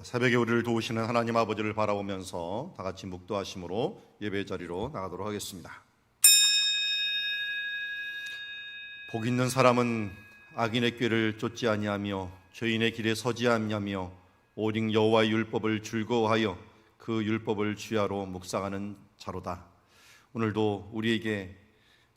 새벽에 우리를 도우시는 하나님 아버지를 바라보면서 다 같이 묵도하심으로 예배 자리로 나가도록 하겠습니다. 복 있는 사람은 악인의 꾀를 쫓지 아니하며 죄인의 길에 서지 아니하며 오직 여호와의 율법을 즐거워하여 그 율법을 주야로 묵상하는 자로다. 오늘도 우리에게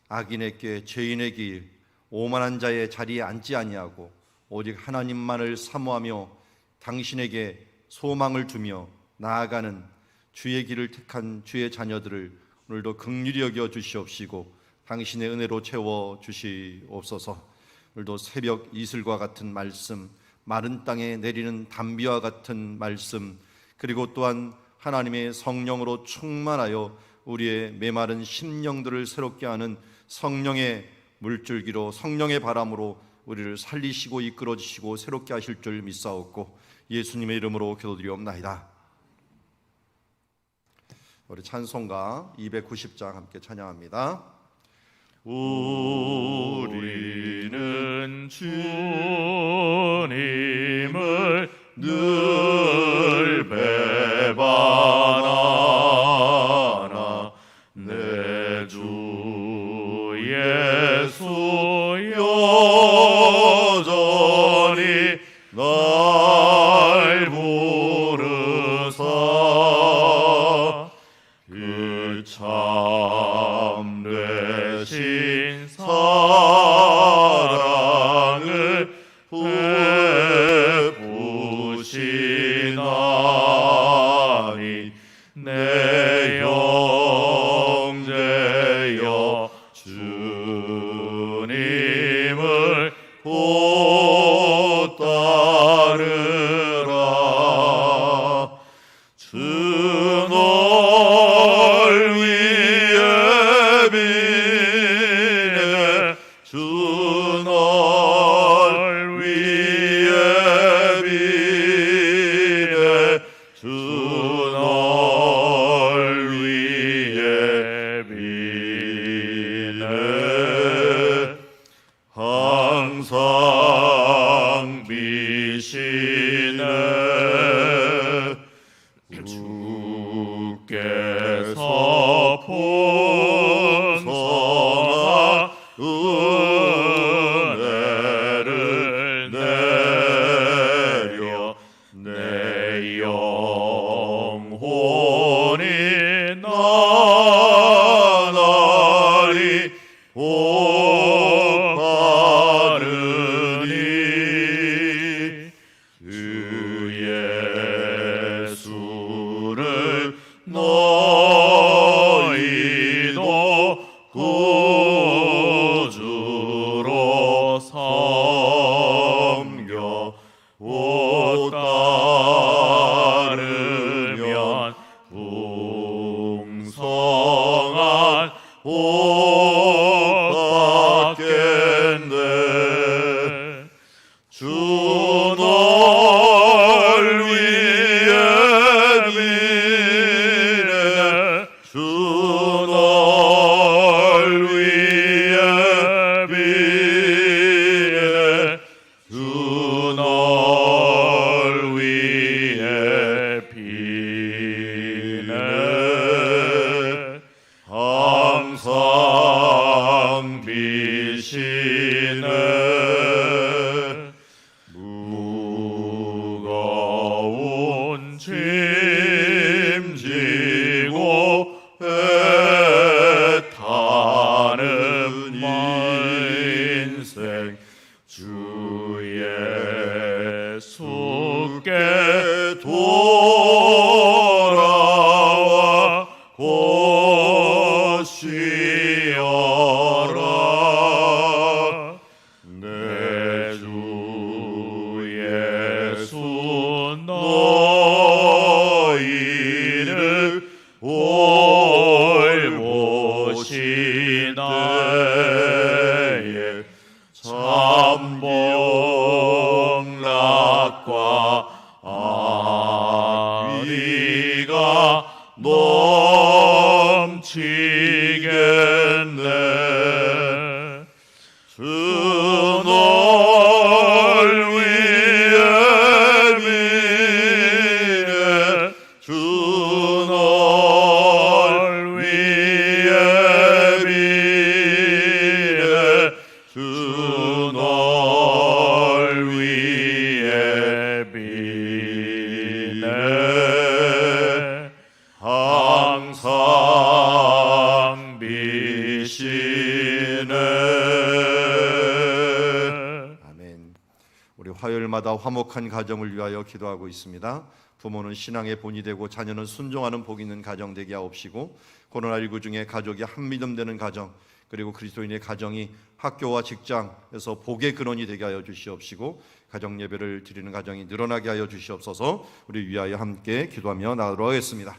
악인의 꾀, 죄인의 길, 오만한 자의 자리에 앉지 아니하고 오직 하나님만을 사모하며 당신에게 소망을 두며 나아가는 주의 길을 택한 주의 자녀들을 오늘도 긍휼히 여겨 주시옵시고 당신의 은혜로 채워 주시옵소서. 오늘도 새벽 이슬과 같은 말씀, 마른 땅에 내리는 단비와 같은 말씀, 그리고 또한 하나님의 성령으로 충만하여 우리의 메마른 심령들을 새롭게 하는 성령의 물줄기로, 성령의 바람으로 우리를 살리시고 이끌어 주시고 새롭게 하실 줄 믿사옵고 예수님의 이름으로 기도드리옵나이다. 우리 찬송가 290장 함께 찬양합니다. 우리는 주님을 늘 배반하나 내 주 예수 여전히 날 부르사 그 참되신 사랑을 베푸시나니 내 형제여 주님을 곧 따르라. 주 널 위해 비네 주 널 위해 비네 주 널 위해 비네 항상 비시네 주께서 풍성한 은혜를 내려 내 영혼이 나날이 복 바르니 주 예수를 너희도 구주로 섬겨 곧 따르면 풍성한 복 받겠네. 주 널 위해 비네 주 널 위해 비네 주 널 위해 비네 항상 비시네 무거운 짐 지고 애타는 인생 주 예수께 돌아와 곧 쉬어라. 내 주 예수 너희를 올보시나에 참복락과 악의가 넘치겠네. 주 널 위해 널 위해 비네 항상 비시네. 아멘. 우리 화요일마다 화목한 가정을 위하여 기도하고 있습니다. 부모는 신앙의 본이 되고 자녀는 순종하는 복 있는 가정 되게 하옵시고, 코로나19 중에 가족이 한믿음 되는 가정, 그리고 그리스도인의 가정이 학교와 직장에서 복의 근원이 되게 하여 주시옵시고, 가정 예배를 드리는 가정이 늘어나게 하여 주시옵소서. 우리 위하여 함께 기도하며 나아가도록 하겠습니다.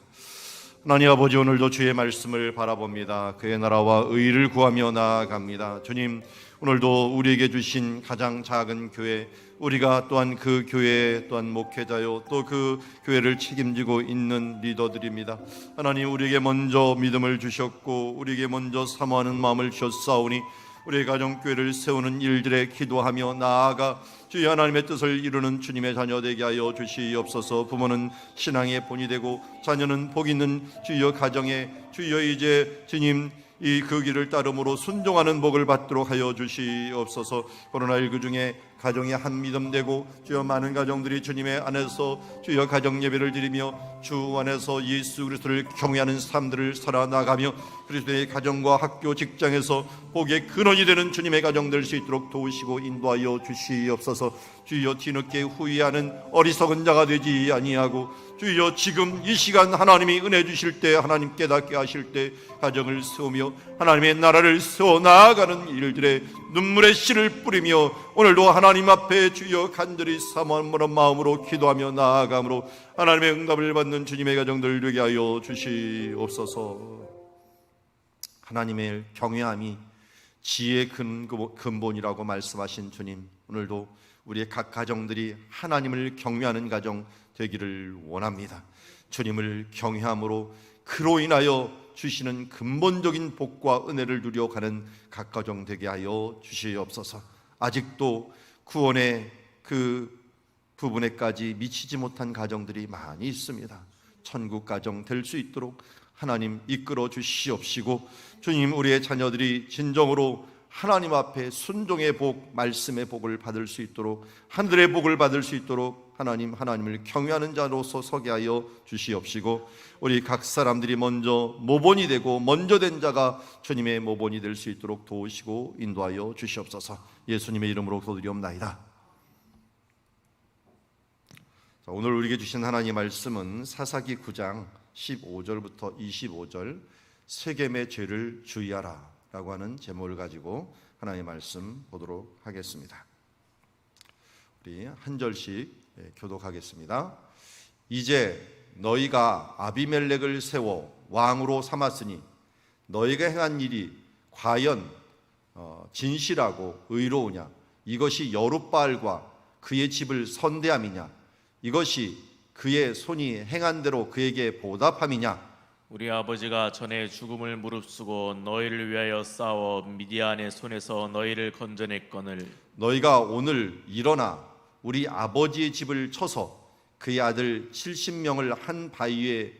하나님 아버지, 오늘도 주의 말씀을 바라봅니다. 그의 나라와 의를 구하며 나아갑니다. 주님, 오늘도 우리에게 주신 가장 작은 교회, 우리가 또한 그 교회 또한 목회자요, 또 그 교회를 책임지고 있는 리더들입니다. 하나님, 우리에게 먼저 믿음을 주셨고 우리에게 먼저 사모하는 마음을 주셨사오니 우리의 가정교회를 세우는 일들에 기도하며 나아가 주의 하나님의 뜻을 이루는 주님의 자녀 되게 하여 주시옵소서. 부모는 신앙의 본이 되고 자녀는 복 있는 주여 가정에 주여 이제 주님 그 길을 따름으로 순종하는 복을 받도록 하여 주시옵소서. 코로나19 중에 가정이 한믿음 되고 주여 많은 가정들이 주님의 안에서 주여 가정 예배를 드리며 주 안에서 예수 그리스도를 경외하는 삶들을 살아나가며 그리스도의 가정과 학교 직장에서 복의 근원이 되는 주님의 가정 될 수 있도록 도우시고 인도하여 주시옵소서. 주여 뒤늦게 후회하는 어리석은 자가 되지 아니하고 주여 지금 이 시간 하나님이 은혜 주실 때, 하나님 깨닫게 하실 때 가정을 세우며 하나님의 나라를 세워 나아가는 일들에 눈물의 씨를 뿌리며 오늘도 하나님 앞에 주여 간절히 사모하는 마음으로 기도하며 나아감으로 하나님의 응답을 받는 주님의 가정들 되게 하여 주시옵소서. 하나님의 경외함이 지혜의 근본이라고 말씀하신 주님, 오늘도 우리의 각 가정들이 하나님을 경외하는 가정 되기를 원합니다. 주님을 경외함으로 그로 인하여 주시는 근본적인 복과 은혜를 누려가는 각 가정 되게 하여 주시옵소서. 아직도 구원의 그 부분에까지 미치지 못한 가정들이 많이 있습니다. 천국 가정 될 수 있도록 하나님 이끌어 주시옵시고, 주님 우리의 자녀들이 진정으로 하나님 앞에 순종의 복, 말씀의 복을 받을 수 있도록, 하늘의 복을 받을 수 있도록 하나님을 경외하는 자로서 서게 하여 주시옵시고, 우리 각 사람들이 먼저 모본이 되고 먼저 된 자가 주님의 모본이 될 수 있도록 도우시고 인도하여 주시옵소서. 예수님의 이름으로 기도드리옵나이다. 오늘 우리에게 주신 하나님의 말씀은 사사기 9장 15절부터 25절 세겜의 죄를 주의하라 라고 하는 제목을 가지고 하나님의 말씀 보도록 하겠습니다. 우리 한 절씩 교독하겠습니다. 이제 너희가 아비멜렉을 세워 왕으로 삼았으니 너희가 행한 일이 과연 진실하고 의로우냐? 이것이 여룻바알과 그의 집을 선대함이냐? 이것이 그의 손이 행한 대로 그에게 보답함이냐? 우리 아버지가 전에 죽음을 무릅쓰고 너희를 위하여 싸워 미디안의 손에서 너희를 건져냈거늘 너희가 오늘 일어나 우리 아버지의 집을 쳐서 그의 아들 70명을 한 바위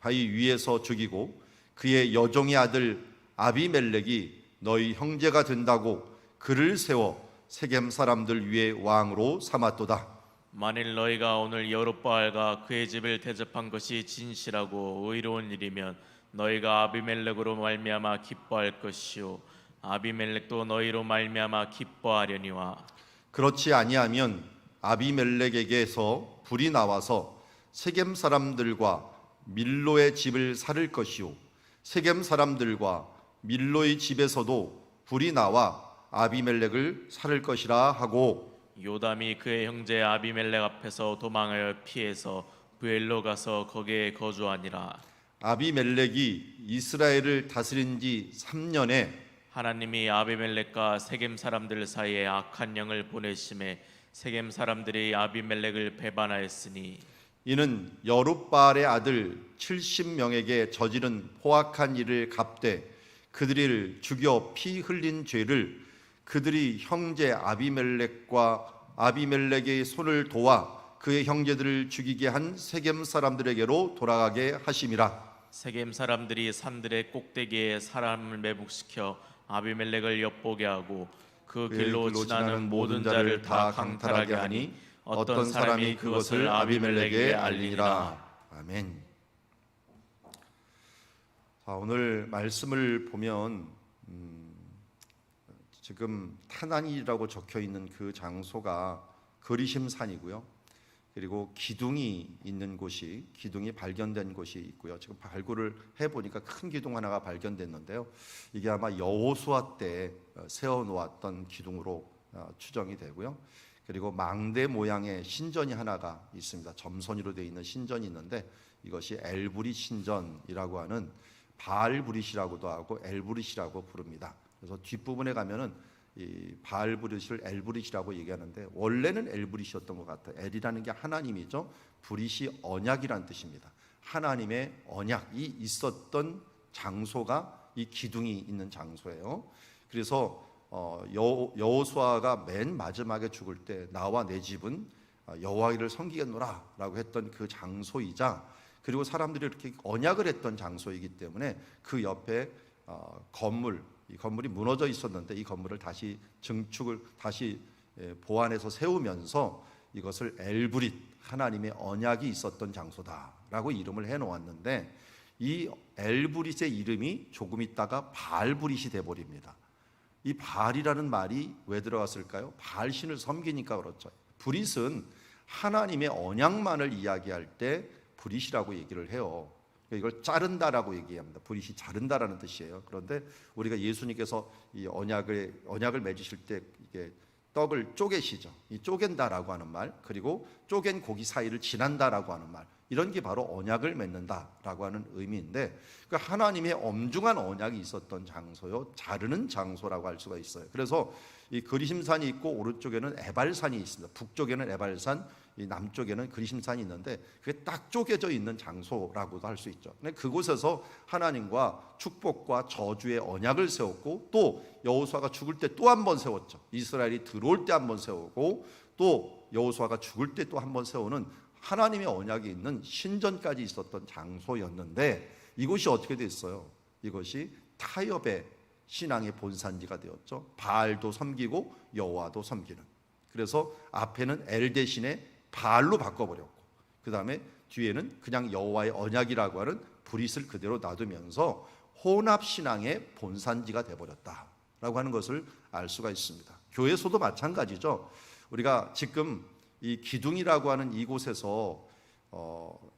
위에서 죽이고 그의 여종의 아들 아비멜렉이 너희 형제가 된다고 그를 세워 세겜 사람들 위에 왕으로 삼았도다. 만일 너희가 오늘 여룻바알과 그의 집을 대접한 것이 진실하고 의로운 일이면 너희가 아비멜렉으로 말미암아 기뻐할 것이요 아비멜렉도 너희로 말미암아 기뻐하려니와 그렇지 아니하면 아비멜렉에게서 불이 나와서 세겜 사람들과 밀로의 집을 살을 것이요 세겜 사람들과 밀로의 집에서도 불이 나와 아비멜렉을 살을 것이라 하고 요담이 그의 형제 아비멜렉 앞에서 도망하여 피해서 부엘로 가서 거기에 거주하니라. 아비멜렉이 이스라엘을 다스린 지 3년에 하나님이 아비멜렉과 세겜 사람들 사이에 악한 영을 보내심에 세겜 사람들이 아비멜렉을 배반하였으니 이는 여룻바알의 아들 70명에게 저지른 포악한 일을 갚되 그들을 죽여 피 흘린 죄를 그들이 형제 아비멜렉의 손을 도와 그의 형제들을 죽이게 한 세겜 사람들에게로 돌아가게 하심이라. 세겜 사람들이 산들의 꼭대기에 사람을 매복시켜 아비멜렉을 엿보게 하고 그 길로 지나는 모든 자를 다 강탈하게 하니 어떤 사람이 그것을 아비멜렉에게 알리니라. 아멘. 자, 오늘 말씀을 보면 지금 타난이라고 적혀 있는 그 장소가 그리심산이고요. 그리고 기둥이 있는 곳이, 기둥이 발견된 곳이 있고요. 지금 발굴을 해보니까 큰 기둥 하나가 발견됐는데요. 이게 아마 여호수아 때 세워놓았던 기둥으로 추정이 되고요. 그리고 망대 모양의 신전이 하나가 있습니다. 점선이로 되어 있는 신전이 있는데 이것이 엘브릿 신전이라고 하는 바알브릿이라고도 하고 엘브릿이라고 부릅니다. 그래서 뒷부분에 가면은 이 바알브릿을 엘브릿이라고 얘기하는데 원래는 엘브릿이었던 것 같아요. 엘이라는 게 하나님이죠. 브릿이 언약이란 뜻입니다. 하나님의 언약이 있었던 장소가 이 기둥이 있는 장소예요. 그래서 여호수아가 맨 마지막에 죽을 때 나와 내 집은 여호와를 섬기겠노라 라고 했던 그 장소이자, 그리고 사람들이 이렇게 언약을 했던 장소이기 때문에 그 옆에 이 건물이 무너져 있었는데 이 건물을 다시 증축을 다시 보완해서 세우면서 이것을 엘브릿, 하나님의 언약이 있었던 장소다라고 이름을 해놓았는데, 이 엘브릿의 이름이 조금 있다가 바알브릿이 돼버립니다. 이 바알이라는 말이 왜 들어갔을까요? 바알 신을 섬기니까 그렇죠. 브릿은 하나님의 언약만을 이야기할 때 브릿이라고 얘기를 해요. 이걸 자른다라고 얘기합니다. 브릿이 자른다라는 뜻이에요. 그런데 우리가 예수님께서 이 언약을 맺으실 때 이게 떡을 쪼개시죠. 이 쪼갠다라고 하는 말, 그리고 쪼갠 고기 사이를 지난다라고 하는 말, 이런 게 바로 언약을 맺는다라고 하는 의미인데, 그 하나님의 엄중한 언약이 있었던 장소요, 자르는 장소라고 할 수가 있어요. 그래서 이 그리심산이 있고 오른쪽에는 에발산이 있습니다. 북쪽에는 에발산, 이 남쪽에는 그리심산이 있는데 그게 딱 쪼개져 있는 장소라고도 할 수 있죠. 근데 그곳에서 하나님과 축복과 저주의 언약을 세웠고, 또 여호수아가 죽을 때 또 한 번 세웠죠. 이스라엘이 들어올 때 한 번 세우고, 또 여호수아가 죽을 때 또 한 번 세우는 하나님의 언약이 있는 신전까지 있었던 장소였는데, 이곳이 어떻게 됐어요? 이것이 타협의 신앙의 본산지가 되었죠. 바알도 섬기고 여호와도 섬기는. 그래서 앞에는 엘 대신에 바알로 바꿔버렸고, 그 다음에 뒤에는 그냥 여호와의 언약이라고 하는 브릿을 그대로 놔두면서 혼합신앙의 본산지가 되어버렸다라고 하는 것을 알 수가 있습니다. 교회에서도 마찬가지죠. 우리가 지금 이 기둥이라고 하는 이곳에서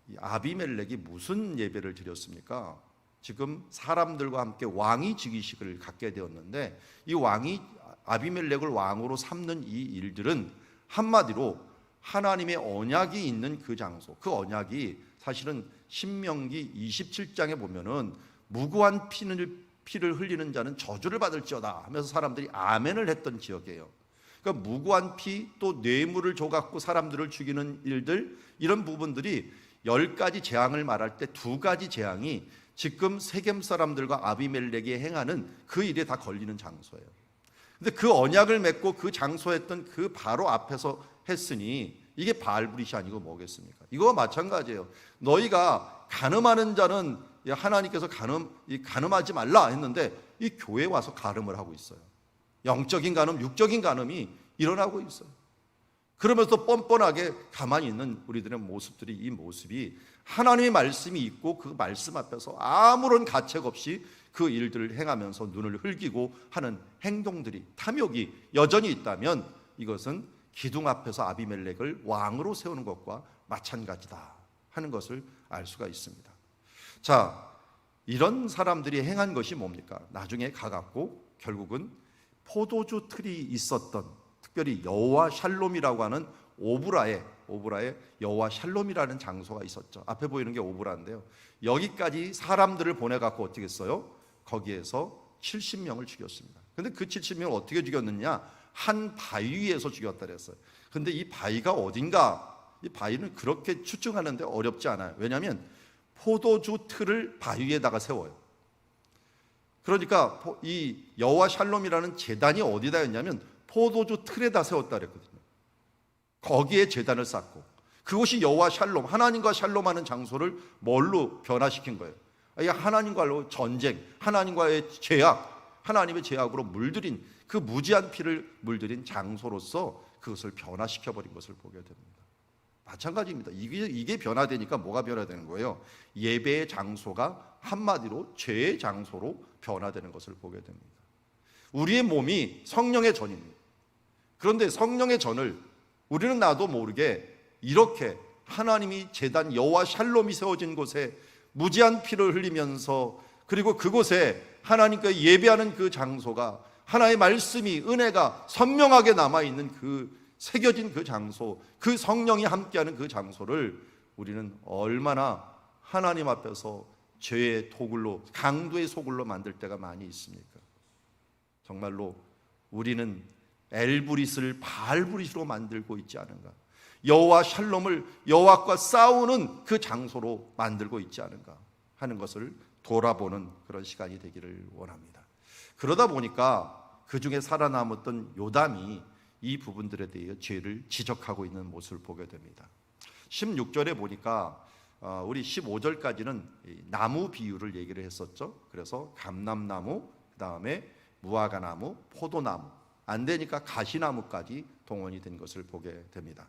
이 아비멜렉이 무슨 예배를 드렸습니까? 지금 사람들과 함께 왕위 즉위식을 갖게 되었는데, 이 왕이 아비멜렉을 왕으로 삼는 이 일들은 한마디로 하나님의 언약이 있는 그 장소, 그 언약이 사실은 신명기 27장에 보면은 무고한 피를 흘리는 자는 저주를 받을지어다 하면서 사람들이 아멘을 했던 지역이에요. 그러니까 무고한 피, 또 뇌물을 줘갖고 사람들을 죽이는 일들, 이런 부분들이 10가지 재앙을 말할 때 2가지 재앙이 지금 세겜 사람들과 아비멜렉이 행하는 그 일에 다 걸리는 장소예요. 근데 그 언약을 맺고 그 장소에 했던 그 바로 앞에서 했으니 이게 바알브릿이 아니고 뭐겠습니까? 이거와 마찬가지예요. 너희가 간음하는 자는 하나님께서 간음하지 말라 했는데 이 교회에 와서 간음을 하고 있어요. 영적인 간음, 육적인 간음이 일어나고 있어요. 그러면서 뻔뻔하게 가만히 있는 우리들의 모습들이, 이 모습이 하나님의 말씀이 있고 그 말씀 앞에서 아무런 가책 없이 그 일들을 행하면서 눈을 흘기고 하는 행동들이, 탐욕이 여전히 있다면 이것은 기둥 앞에서 아비멜렉을 왕으로 세우는 것과 마찬가지다 하는 것을 알 수가 있습니다. 자, 이런 사람들이 행한 것이 뭡니까? 나중에 가갖고 결국은 포도주 틀이 있었던, 특별히 여호와 샬롬이라고 하는 오브라에 여호와 샬롬이라는 장소가 있었죠. 앞에 보이는 게 오브라인데요. 여기까지 사람들을 보내갖고 어떻게 했어요? 거기에서 70명을 죽였습니다. 근데 그 70명을 어떻게 죽였느냐? 한 바위에서 죽였다 그랬어요. 근데 이 바위가 어딘가? 이 바위는 그렇게 추측하는데 어렵지 않아요. 왜냐하면 포도주 틀을 바위에다가 세워요. 그러니까 이 여호와 샬롬이라는 제단이 어디다 했냐면 포도주 틀에다 세웠다 그랬거든요. 거기에 제단을 쌓고, 그곳이 여호와 샬롬, 하나님과 샬롬하는 장소를 뭘로 변화시킨 거예요? 하나님과의 전쟁, 하나님과의 죄악, 하나님의 죄악으로 물들인 그 무지한 피를 물들인 장소로서 그것을 변화시켜버린 것을 보게 됩니다. 마찬가지입니다. 이게 변화되니까 뭐가 변화되는 거예요? 예배의 장소가 한마디로 죄의 장소로 변화되는 것을 보게 됩니다. 우리의 몸이 성령의 전입니다. 그런데 성령의 전을 우리는 나도 모르게 이렇게 하나님이 제단 여호와 샬롬이 세워진 곳에 무지한 피를 흘리면서, 그리고 그곳에 하나님께 예배하는 그 장소가 하나님의 말씀이, 은혜가 선명하게 남아있는 그 새겨진 그 장소, 그 성령이 함께하는 그 장소를 우리는 얼마나 하나님 앞에서 죄의 도굴로, 강도의 소굴로 만들 때가 많이 있습니까? 정말로 우리는 엘브릿을 바알브릿으로 만들고 있지 않은가? 여호와 샬롬을 여호와과 싸우는 그 장소로 만들고 있지 않은가 하는 것을 돌아보는 그런 시간이 되기를 원합니다. 그러다 보니까 그 중에 살아남았던 요담이 이 부분들에 대해 죄를 지적하고 있는 모습을 보게 됩니다. 16절에 보니까 우리 15절까지는 나무 비유를 얘기를 했었죠. 그래서 감람나무, 그 다음에 무화과나무, 포도나무, 안 되니까 가시나무까지 동원이 된 것을 보게 됩니다.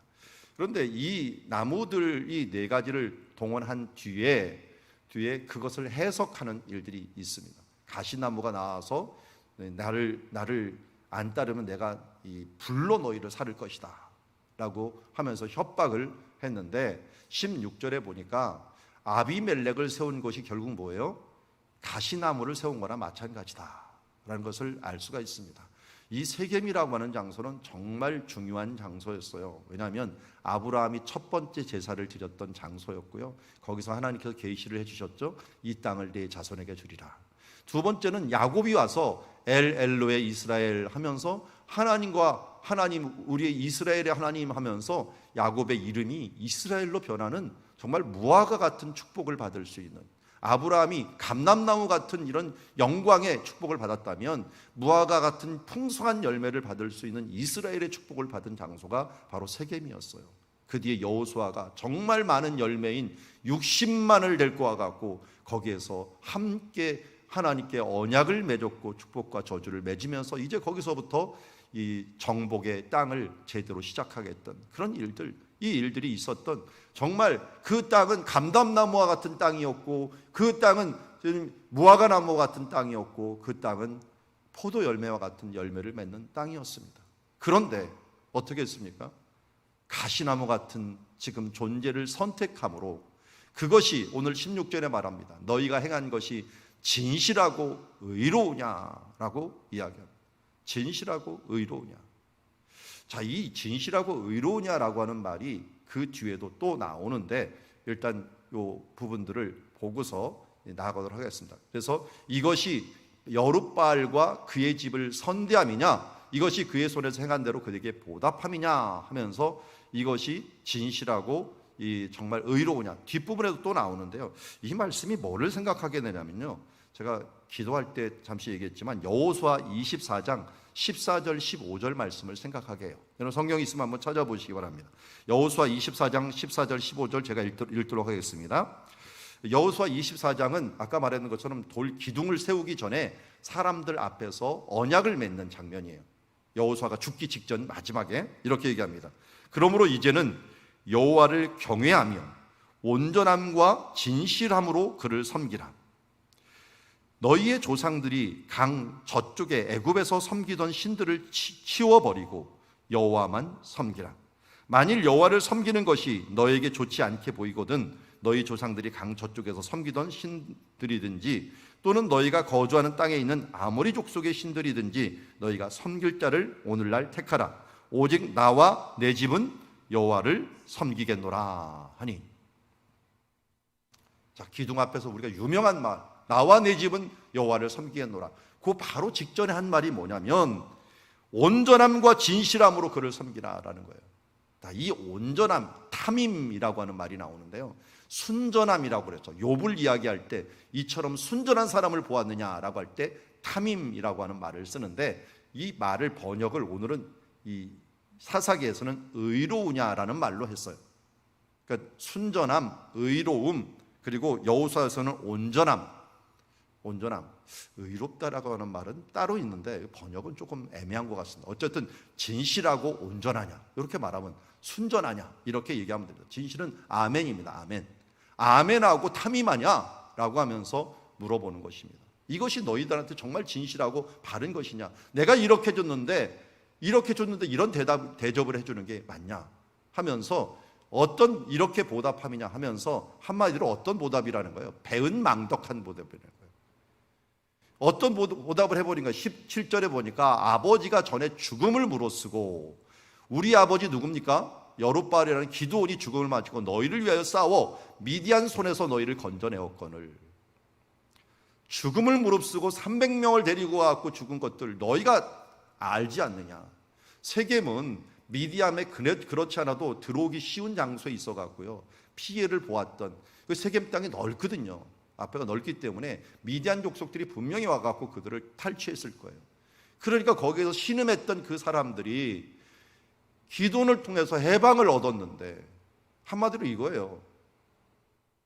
그런데 이 나무들, 이 네 가지를 동원한 뒤에 그것을 해석하는 일들이 있습니다. 가시나무가 나와서 나를 안 따르면 내가 이 불로 너희를 살을 것이다 라고 하면서 협박을 했는데, 16절에 보니까 아비멜렉을 세운 것이 결국 뭐예요? 가시나무를 세운 거나 마찬가지다 라는 것을 알 수가 있습니다. 이 세겜이라고 하는 장소는 정말 중요한 장소였어요. 왜냐하면 아브라함이 첫 번째 제사를 드렸던 장소였고요, 거기서 하나님께서 계시를 해주셨죠. 이 땅을 내 자손에게 주리라. 두 번째는 야곱이 와서 엘로에 이스라엘 하면서 하나님과 하나님, 우리의 이스라엘의 하나님 하면서 야곱의 이름이 이스라엘로 변하는 정말 무화과 같은 축복을 받을 수 있는, 아브라함이 감람나무 같은 이런 영광의 축복을 받았다면 무화과 같은 풍성한 열매를 받을 수 있는 이스라엘의 축복을 받은 장소가 바로 세겜이었어요. 그 뒤에 여호수아가 정말 많은 열매인 60만을 데리고 와갖고 거기에서 함께 하나님께 언약을 맺었고 축복과 저주를 맺으면서 이제 거기서부터 이 정복의 땅을 제대로 시작하겠던 그런 일들, 이 일들이 있었던, 정말 그 땅은 감람나무와 같은 땅이었고, 그 땅은 무화과나무 같은 땅이었고, 그 땅은 포도 열매와 같은 열매를 맺는 땅이었습니다. 그런데 어떻게 했습니까? 가시나무 같은 지금 존재를 선택함으로 그것이 오늘 16절에 말합니다. 너희가 행한 것이 진실하고 의로우냐라고 이야기합니다. 진실하고 의로우냐. 자, 이 진실하고 의로우냐라고 하는 말이 그 뒤에도 또 나오는데, 일단 이 부분들을 보고서 나아가도록 하겠습니다. 그래서 이것이 여룻바알과 그의 집을 선대함이냐, 이것이 그의 손에서 행한 대로 그에게 보답함이냐 하면서 이것이 진실하고 이 정말 의로우냐, 뒷부분에도 또 나오는데요. 이 말씀이 뭐를 생각하게 되냐면요, 제가 기도할 때 잠시 얘기했지만 여호수아 24장 14절 15절 말씀을 생각하게 해요. 여러분 성경 있으면 한번 찾아보시기 바랍니다. 여호수아 24장 14절 15절 제가 읽도록 하겠습니다. 여호수아 24장은 아까 말했던 것처럼 돌 기둥을 세우기 전에 사람들 앞에서 언약을 맺는 장면이에요. 여호수아가 죽기 직전 마지막에 이렇게 얘기합니다. 그러므로 이제는 여호와를 경외하며 온전함과 진실함으로 그를 섬기라. 너희의 조상들이 강 저쪽에 애굽에서 섬기던 신들을 치워버리고 여호와만 섬기라. 만일 여호와를 섬기는 것이 너에게 좋지 않게 보이거든 너희 조상들이 강 저쪽에서 섬기던 신들이든지 또는 너희가 거주하는 땅에 있는 아모리 족속의 신들이든지 너희가 섬길 자를 오늘날 택하라. 오직 나와 내 집은 여호와를 섬기겠노라 하니. 자, 기둥 앞에서 우리가 유명한 말, 나와 내 집은 여호와를 섬기겠노라. 그 바로 직전에 한 말이 뭐냐면 온전함과 진실함으로 그를 섬기라라는 거예요. 이 온전함, 탐임이라고 하는 말이 나오는데요, 순전함이라고 그랬죠. 욥을 이야기할 때 이처럼 순전한 사람을 보았느냐라고 할 때 탐임이라고 하는 말을 쓰는데, 이 말을 번역을 오늘은 이 사사기에서는 의로우냐라는 말로 했어요. 그러니까 순전함, 의로움, 그리고 여호수아에서는 온전함, 온전함, 의롭다라고 하는 말은 따로 있는데 번역은 조금 애매한 것 같습니다. 어쨌든 진실하고 온전하냐 이렇게 말하면 순전하냐 이렇게 얘기하면 됩니다. 진실은 아멘입니다. 아멘. 아멘하고 탐임하냐 라고 하면서 물어보는 것입니다. 이것이 너희들한테 정말 진실하고 바른 것이냐, 내가 이렇게 줬는데 이런 대접을 해주는 게 맞냐 하면서 어떤 이렇게 보답함이냐 하면서 한마디로 어떤 보답이라는 거예요? 배은망덕한 보답이라는 거예요. 어떤 보답을 해버린가? 17절에 보니까 아버지가 전에 죽음을 무릅쓰고, 우리 아버지 누굽니까? 여룻바알이라는 기드온이 죽음을 맞고 너희를 위하여 싸워 미디안 손에서 너희를 건져내었거늘. 죽음을 무릅쓰고 300명을 데리고 와서 죽은 것들 너희가 알지 않느냐? 세겜은 미디안에 그렇지 않아도 들어오기 쉬운 장소에 있어 갖고요 피해를 보았던 그 세겜 땅이 넓거든요. 앞에가 넓기 때문에 미디안 족속들이 분명히 와갖고 그들을 탈취했을 거예요. 그러니까 거기에서 신음했던 그 사람들이 기도를 통해서 해방을 얻었는데, 한마디로 이거예요.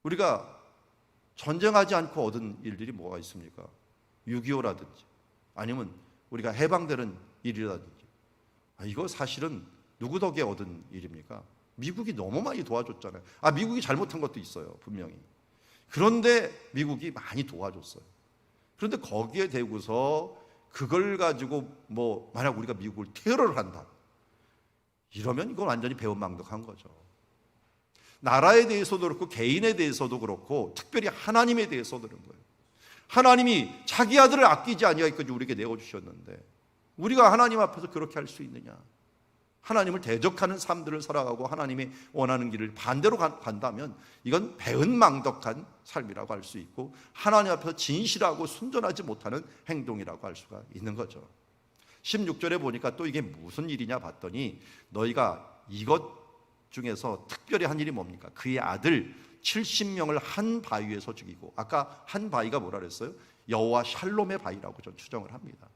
우리가 전쟁하지 않고 얻은 일들이 뭐가 있습니까? 6.25라든지 아니면 우리가 해방되는 일이라든지. 이거 사실은 누구 덕에 얻은 일입니까? 미국이 너무 많이 도와줬잖아요. 미국이 잘못한 것도 있어요, 분명히. 그런데 미국이 많이 도와줬어요. 그런데 거기에 대고서 그걸 가지고 만약 우리가 미국을 테러를 한다, 이러면 이건 완전히 배은망덕한 거죠. 나라에 대해서도 그렇고 개인에 대해서도 그렇고 특별히 하나님에 대해서도 그런 거예요. 하나님이 자기 아들을 아끼지 아니하기까지 우리에게 내어주셨는데 우리가 하나님 앞에서 그렇게 할 수 있느냐? 하나님을 대적하는 삶들을 살아가고 하나님이 원하는 길을 반대로 간다면 이건 배은망덕한 삶이라고 할 수 있고, 하나님 앞에서 진실하고 순전하지 못하는 행동이라고 할 수가 있는 거죠. 16절에 보니까 또 이게 무슨 일이냐 봤더니, 너희가 이것 중에서 특별히 한 일이 뭡니까? 그의 아들 70명을 한 바위에서 죽이고, 아까 한 바위가 뭐라 그랬어요? 여호와 샬롬의 바위라고 전 추정을 합니다.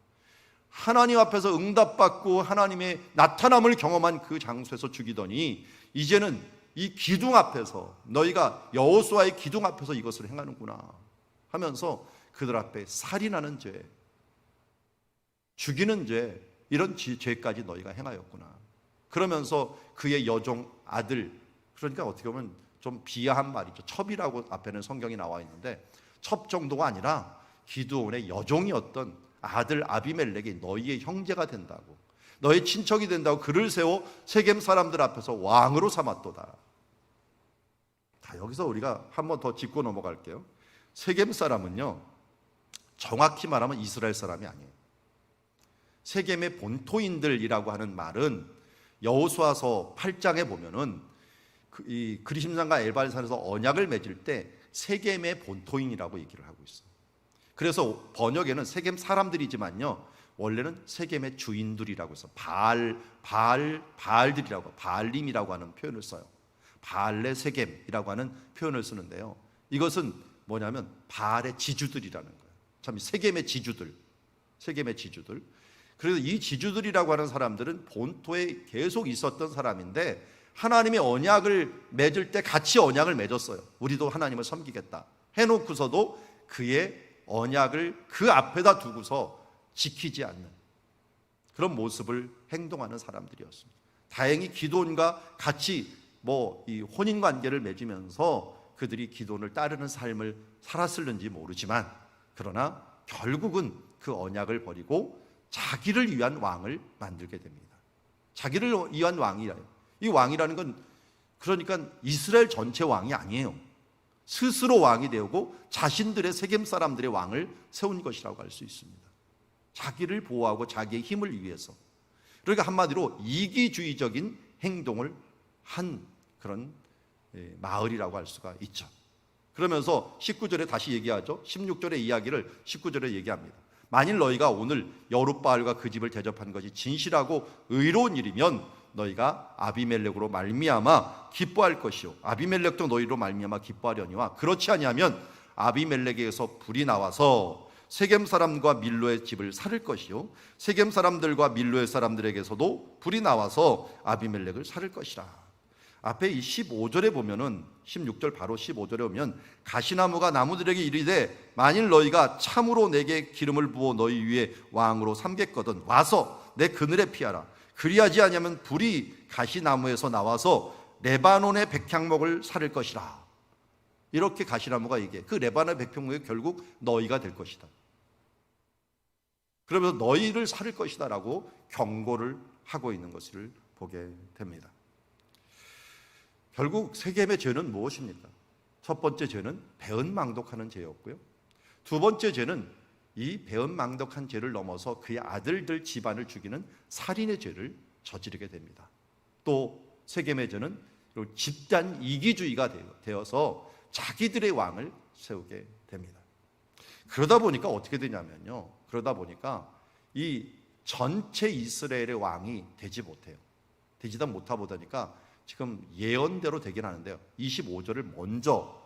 하나님 앞에서 응답받고 하나님의 나타남을 경험한 그 장소에서 죽이더니, 이제는 이 기둥 앞에서, 너희가 여호수아의 기둥 앞에서 이것을 행하는구나 하면서 그들 앞에 살인하는 죄, 죽이는 죄, 이런 죄까지 너희가 행하였구나. 그러면서 그의 여종 아들, 그러니까 어떻게 보면 좀 비하한 말이죠. 첩이라고 앞에는 성경이 나와 있는데, 첩 정도가 아니라 기드온의 여종이었던 아들 아비멜렉이 너희의 형제가 된다고, 너의 친척이 된다고 그를 세워 세겜 사람들 앞에서 왕으로 삼았도다. 여기서 우리가 한 번 더 짚고 넘어갈게요. 세겜 사람은요, 정확히 말하면 이스라엘 사람이 아니에요. 세겜의 본토인들이라고 하는 말은 여호수아서 8장에 보면은 이 그리심산과 엘발산에서 언약을 맺을 때 세겜의 본토인이라고 얘기를 하고 있어요. 그래서 번역에는 세겜 사람들이지만요, 원래는 세겜의 주인들이라고 해서 바알들이라고, 바알림이라고 하는 표현을 써요. 바알레 세겜이라고 하는 표현을 쓰는데요, 이것은 뭐냐면 바알의 지주들이라는 거예요. 참, 세겜의 지주들. 그래서 이 지주들이라고 하는 사람들은 본토에 계속 있었던 사람인데, 하나님의 언약을 맺을 때 같이 언약을 맺었어요. 우리도 하나님을 섬기겠다 해놓고서도 그의 언약을 그 앞에다 두고서 지키지 않는 그런 모습을 행동하는 사람들이었습니다. 다행히 기드온과 같이 이 혼인 관계를 맺으면서 그들이 기드온을 따르는 삶을 살았을는지 모르지만, 그러나 결국은 그 언약을 버리고 자기를 위한 왕을 만들게 됩니다. 자기를 위한 왕이라요. 이 왕이라는 건 그러니까 이스라엘 전체 왕이 아니에요. 스스로 왕이 되고 자신들의 세겜 사람들의 왕을 세운 것이라고 할 수 있습니다. 자기를 보호하고 자기의 힘을 위해서. 그러니까 한마디로 이기주의적인 행동을 한 그런 마을이라고 할 수가 있죠. 그러면서 19절에 다시 얘기하죠. 16절의 이야기를 19절에 얘기합니다. 만일 너희가 오늘 여룻바알과 그 집을 대접한 것이 진실하고 의로운 일이면 너희가 아비멜렉으로 말미암아 기뻐할 것이요, 아비멜렉도 너희로 말미암아 기뻐하려니와, 그렇지 아니하면 아비멜렉에게서 불이 나와서 세겜 사람과 밀로의 집을 살을 것이요, 세겜 사람들과 밀로의 사람들에게서도 불이 나와서 아비멜렉을 살을 것이라. 앞에 이 15절에 보면은 16절 바로 15절에 보면 가시나무가 나무들에게 이르되 만일 너희가 참으로 내게 기름을 부어 너희 위에 왕으로 삼겠거든 와서 내 그늘에 피하라. 그리하지 아니하면 불이 가시나무에서 나와서 레바논의 백향목을 사를 것이라. 이렇게 가시나무가 얘기해. 그 레바논의 백향목이 결국 너희가 될 것이다. 그러면서 너희를 살을 것이다 라고 경고를 하고 있는 것을 보게 됩니다. 결국 세겜의 죄는 무엇입니까? 첫 번째 죄는 배은망덕하는 죄였고요. 두 번째 죄는 이 배은망덕한 죄를 넘어서 그의 아들들 집안을 죽이는 살인의 죄를 저지르게 됩니다. 또 세겜의 죄는 집단 이기주의가 되어서 자기들의 왕을 세우게 됩니다. 그러다 보니까 어떻게 되냐면요. 그러다 보니까 이 전체 이스라엘의 왕이 되지 못해요. 되지도 못하다 보니까 지금 예언대로 되긴 하는데요. 25절을 먼저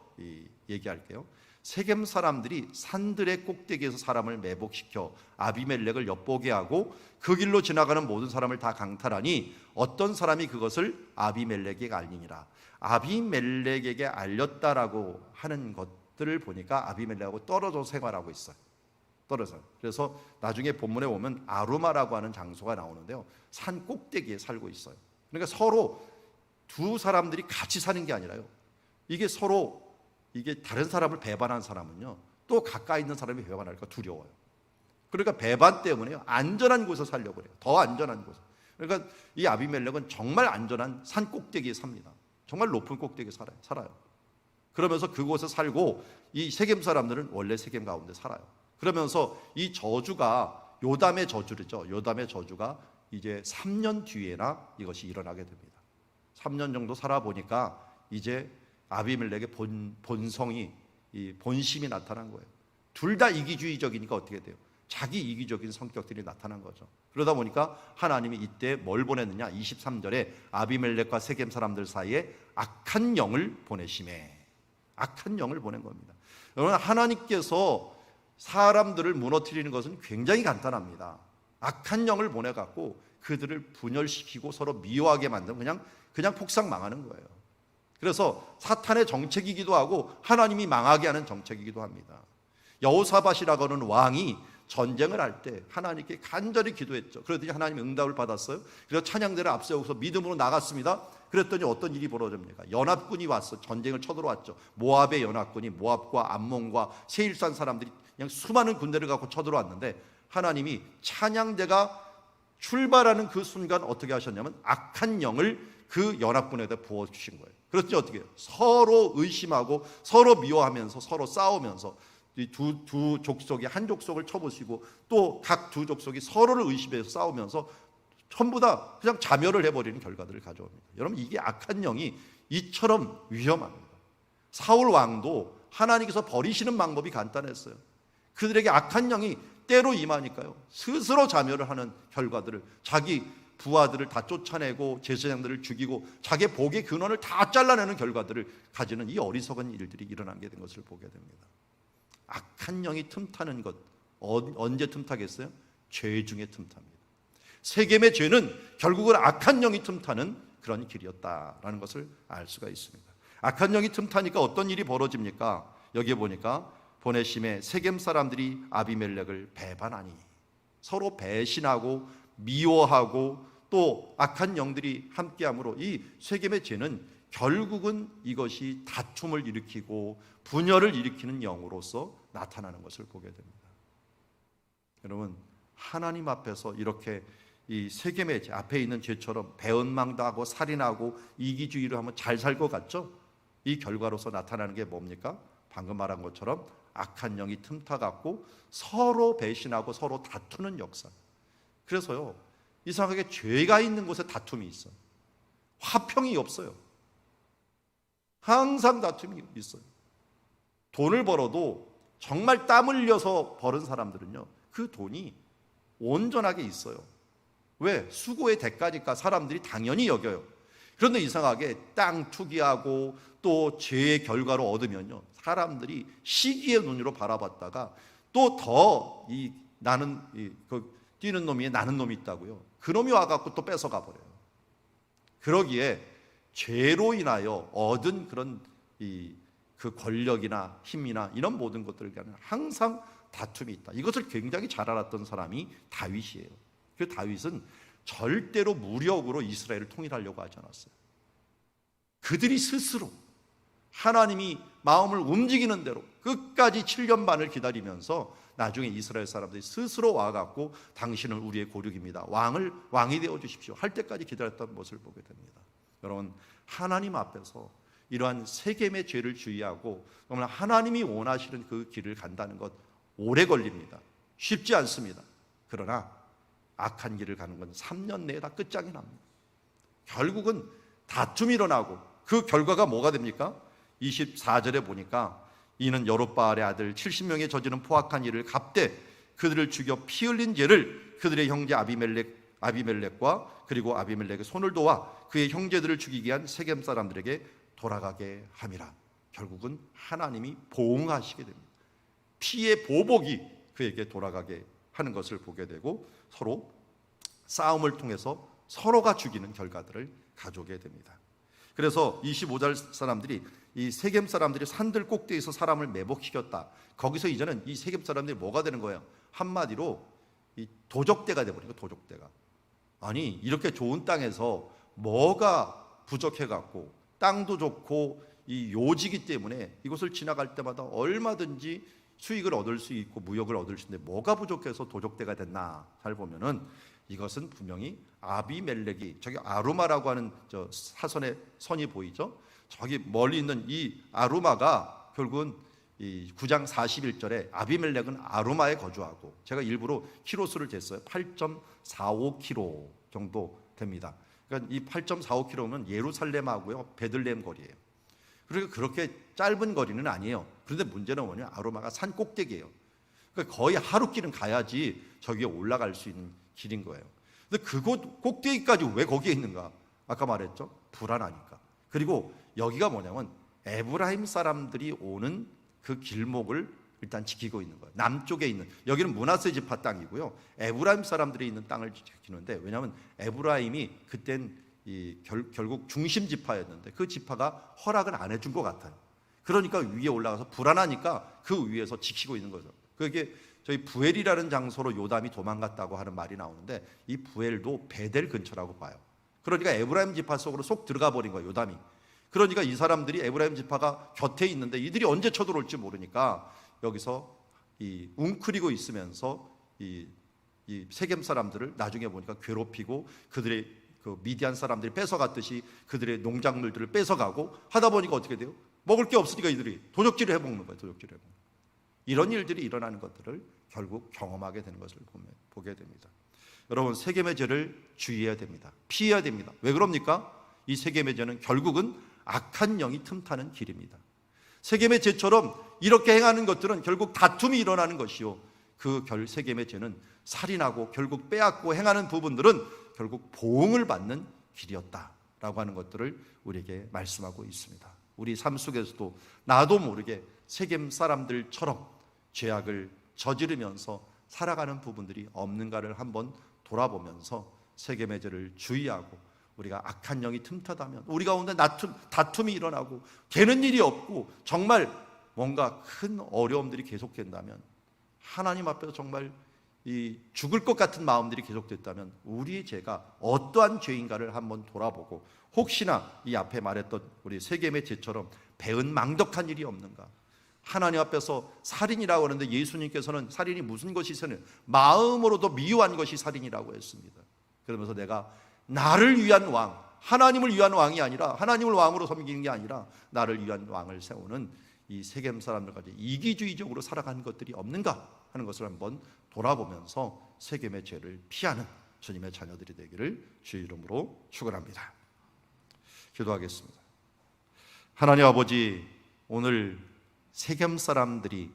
얘기할게요. 세겜 사람들이 산들의 꼭대기에서 사람을 매복시켜 아비멜렉을 엿보게 하고 그 길로 지나가는 모든 사람을 다 강탈하니 어떤 사람이 그것을 아비멜렉에게 알리니라. 아비멜렉에게 알렸다라고 하는 것들을 보니까 아비멜렉하고 떨어져 생활하고 있어요. 떨어져. 그래서 나중에 본문에 보면 아루마라고 하는 장소가 나오는데요. 산 꼭대기에 살고 있어요. 그러니까 서로 두 사람들이 같이 사는 게 아니라요. 이게 서로 이게 다른 사람을 배반한 사람은요. 또 가까이 있는 사람이 배반할까 두려워요. 그러니까 배반 때문에요. 안전한 곳에 살려고 그래요. 더 안전한 곳. 그러니까 이 아비멜렉은 정말 안전한 산 꼭대기에 삽니다. 정말 높은 꼭대기에 살아요. 그러면서 그곳에 살고 이 세겜 사람들은 원래 세겜 가운데 살아요. 그러면서 이 저주가 요담의 저주죠. 요담의 저주가 이제 3년 뒤에나 이것이 일어나게 됩니다. 3년 정도 살아보니까 이제 아비멜렉의 본성이 이 본심이 나타난 거예요. 둘 다 이기주의적이니까 어떻게 돼요? 자기 이기적인 성격들이 나타난 거죠. 그러다 보니까 하나님이 이때 뭘 보냈느냐? 23절에 아비멜렉과 세겜 사람들 사이에 악한 영을 보내심에 악한 영을 보낸 겁니다. 여러분 하나님께서 사람들을 무너뜨리는 것은 굉장히 간단합니다. 악한 영을 보내갖고 그들을 분열시키고 서로 미워하게 만들면 그냥 폭삭 망하는 거예요. 그래서 사탄의 정책이기도 하고 하나님이 망하게 하는 정책이기도 합니다. 여호사밧이라고 하는 왕이 전쟁을 할 때 하나님께 간절히 기도했죠. 그랬더니 하나님이 응답을 받았어요. 그래서 찬양대를 앞세우고서 믿음으로 나갔습니다. 그랬더니 어떤 일이 벌어집니까? 연합군이 왔어. 전쟁을 쳐들어왔죠. 모압의 연합군이 모압과 암몬과 세일산 사람들이 그냥 수많은 군대를 갖고 쳐들어왔는데 하나님이 찬양대가 출발하는 그 순간 어떻게 하셨냐면 악한 영을 그 연합군에다 부어주신 거예요. 그랬더니 어떻게 해요? 서로 의심하고 서로 미워하면서 서로 싸우면서 이 두 족속이 한 족속을 쳐부시고 또 각 두 족속이 서로를 의심해서 싸우면서 전부 다 그냥 자멸을 해버리는 결과들을 가져옵니다. 여러분 이게 악한 영이 이처럼 위험합니다. 사울 왕도 하나님께서 버리시는 방법이 간단했어요. 그들에게 악한 영이 때로 임하니까요. 스스로 자멸을 하는 결과들을 자기 부하들을 다 쫓아내고 제사장들을 죽이고 자기 복의 근원을 다 잘라내는 결과들을 가지는 이 어리석은 일들이 일어나게 된 것을 보게 됩니다. 악한 영이 틈타는 것 언제 틈타겠어요? 죄 중에 틈탑니다. 세겜의 죄는 결국은 악한 영이 틈타는 그런 길이었다라는 것을 알 수가 있습니다. 악한 영이 틈타니까 어떤 일이 벌어집니까? 여기에 보니까 보내심에 세겜 사람들이 아비멜렉을 배반하니 서로 배신하고 미워하고 또 악한 영들이 함께함으로 이 세겜의 죄는 결국은 이것이 다툼을 일으키고 분열을 일으키는 영으로서 나타나는 것을 보게 됩니다. 여러분 하나님 앞에서 이렇게 이 세겜의 죄 앞에 있는 죄처럼 배은망덕하고 살인하고 이기주의를 하면 잘 살 것 같죠? 이 결과로서 나타나는 게 뭡니까? 방금 말한 것처럼 악한 영이 틈타갖고 서로 배신하고 서로 다투는 역사. 그래서요 이상하게 죄가 있는 곳에 다툼이 있어요. 화평이 없어요. 항상 다툼이 있어요. 돈을 벌어도 정말 땀 흘려서 벌은 사람들은요 그 돈이 온전하게 있어요. 왜? 수고의 대가니까 사람들이 당연히 여겨요. 그런데 이상하게 땅 투기하고 또 죄의 결과로 얻으면요 사람들이 시기의 눈으로 바라봤다가 또 더 나는 뛰는 놈이 나는 놈이 있다고요. 그 놈이 와갖고 또 뺏어가 버려요. 그러기에 죄로 인하여 얻은 그런 그 권력이나 힘이나 이런 모든 것들을 간에 항상 다툼이 있다. 이것을 굉장히 잘 알았던 사람이 다윗이에요. 그 다윗은 절대로 무력으로 이스라엘을 통일하려고 하지 않았어요. 그들이 스스로 하나님이 마음을 움직이는 대로 끝까지 7년 반을 기다리면서 나중에 이스라엘 사람들이 스스로 와갖고 당신은 우리의 고륙입니다, 왕이 되어 주십시오 할 때까지 기다렸던 모습을 보게 됩니다. 여러분, 하나님 앞에서 이러한 세겜의 죄를 주의하고 정말 하나님이 원하시는 그 길을 간다는 것 오래 걸립니다. 쉽지 않습니다. 그러나 악한 길을 가는 건 3년 내에 다 끝장이 납니다. 결국은 다툼이 일어나고 그 결과가 뭐가 됩니까? 24절에 보니까 이는 여롯바알의 아들 70명의 저지른 포악한 일을 갚되 그들을 죽여 피 흘린 죄를 그들의 형제 아비멜렉과 그리고 아비멜렉의 손을 도와 그의 형제들을 죽이게 한 세겜 사람들에게 돌아가게 함이라. 결국은 하나님이 보응하시게 됩니다. 피의 보복이 그에게 돌아가게 하는 것을 보게 되고 서로 싸움을 통해서 서로가 죽이는 결과들을 가져오게 됩니다. 그래서 25절 사람들이 이 세겜 사람들이 산들 꼭대기에서 사람을 매복시켰다. 거기서 이제는 이 세겜 사람들이 뭐가 되는 거예요? 한마디로 이 도적대가 되버린 거예요. 도적대가. 아니, 이렇게 좋은 땅에서 뭐가 부족해갖고 땅도 좋고 이 요지기 때문에 이곳을 지나갈 때마다 얼마든지 수익을 얻을 수 있고 무역을 얻을 수 있는데 뭐가 부족해서 도적대가 됐나? 잘 보면은 이것은 분명히 아비멜렉이, 저기 아루마라고 하는 저 사선의 선이 보이죠? 저기 멀리 있는 이 아루마가 결국은 이 9장 41절에 아비멜렉은 아루마에 거주하고, 제가 일부러 키로수를 쟀어요. 8.45km 정도 됩니다. 그러니까 이 8.45km면 예루살렘하고요 베들레헴 거리예요. 그러니까 그렇게 짧은 거리는 아니에요. 그런데 문제는 뭐냐? 아루마가 산 꼭대기예요. 그러니까 거의 하루 길은 가야지 저기에 올라갈 수 있는 길인 거예요. 근데 그곳 꼭대기까지 왜 거기에 있는가? 아까 말했죠? 불안하니까. 그리고 여기가 뭐냐면 에브라임 사람들이 오는 그 길목을 일단 지키고 있는 거예요. 남쪽에 있는, 여기는 므낫세 지파 땅이고요, 에브라임 사람들이 있는 땅을 지키는데, 왜냐하면 에브라임이 그땐 결국 중심 지파였는데 그 지파가 허락을 안 해준 것 같아요. 그러니까 위에 올라가서 불안하니까 그 위에서 지키고 있는 거죠. 그게 저희 부엘이라는 장소로 요담이 도망갔다고 하는 말이 나오는데, 이 부엘도 베델 근처라고 봐요. 그러니까 에브라임 지파 속으로 쏙 들어가 버린 거예요, 요담이. 그러니까 이 사람들이 에브라임 지파가 곁에 있는데 이들이 언제 쳐들어올지 모르니까 여기서 이 웅크리고 있으면서 이 세겜 사람들을 나중에 보니까 괴롭히고 그들의 그 미디안 사람들이 뺏어갔듯이 그들의 농작물들을 뺏어가고 하다 보니까 어떻게 돼요? 먹을 게 없으니까 이들이 도적질을 해먹는 거예요. 도적질을 해먹는 거예요. 이런 일들이 일어나는 것들을 결국 경험하게 되는 것을 보게 됩니다. 여러분, 세겜의 죄를 주의해야 됩니다. 피해야 됩니다. 왜 그럽니까? 이 세겜의 죄는 결국은 악한 영이 틈타는 길입니다. 세겜의 죄처럼 이렇게 행하는 것들은 결국 다툼이 일어나는 것이요, 그 세겜의 죄는 살인하고 결국 빼앗고 행하는 부분들은 결국 보응을 받는 길이었다라고 하는 것들을 우리에게 말씀하고 있습니다. 우리 삶 속에서도 나도 모르게 세겜 사람들처럼 죄악을 저지르면서 살아가는 부분들이 없는가를 한번 돌아보면서 세겜의 죄를 주의하고, 우리가 악한 영이 틈타다면 우리 가운데 다툼이 일어나고 되는 일이 없고 정말 뭔가 큰 어려움들이 계속된다면, 하나님 앞에서 정말 이 죽을 것 같은 마음들이 계속됐다면 우리의 죄가 어떠한 죄인가를 한번 돌아보고, 혹시나 이 앞에 말했던 우리 세겜의 죄처럼 배은망덕한 일이 없는가. 하나님 앞에서 살인이라고 하는데 예수님께서는 살인이 무슨 것이 살인? 마음으로도 미워한 것이 살인이라고 했습니다. 그러면서 내가 나를 위한 왕, 하나님을 위한 왕이 아니라, 하나님을 왕으로 섬기는 게 아니라 나를 위한 왕을 세우는 이 세겜 사람들까지 이기주의적으로 살아가는 것들이 없는가 하는 것을 한번 돌아보면서 세겜의 죄를 피하는 주님의 자녀들이 되기를 주의 이름으로 축원합니다. 기도하겠습니다. 하나님 아버지, 오늘 세겜 사람들이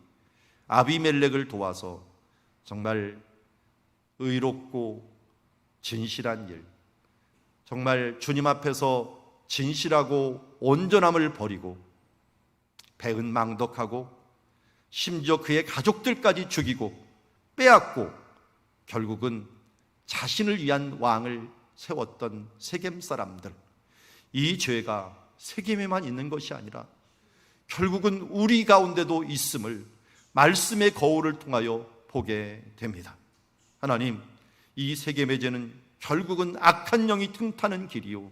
아비멜렉을 도와서 정말 의롭고 진실한 일, 정말 주님 앞에서 진실하고 온전함을 버리고 배은망덕하고 심지어 그의 가족들까지 죽이고 빼앗고 결국은 자신을 위한 왕을 세웠던 세겜 사람들, 이 죄가 세겜에만 있는 것이 아니라 결국은 우리 가운데도 있음을 말씀의 거울을 통하여 보게 됩니다. 하나님, 이 세겜의 죄는 결국은 악한 영이 틈타는 길이요,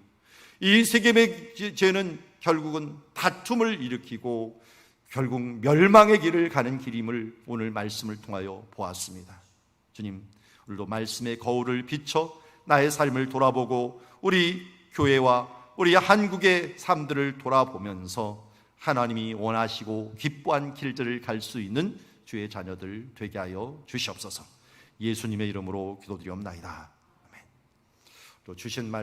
이 세겜의 죄는 결국은 다툼을 일으키고 결국 멸망의 길을 가는 길임을 오늘 말씀을 통하여 보았습니다. 주님, 오늘도 말씀의 거울을 비춰 나의 삶을 돌아보고 우리 교회와 우리 한국의 삶들을 돌아보면서 하나님이 원하시고 기뻐한 길들을 갈 수 있는 주의 자녀들 되게 하여 주시옵소서. 예수님의 이름으로 기도드리옵나이다. 아멘. 또 주신 말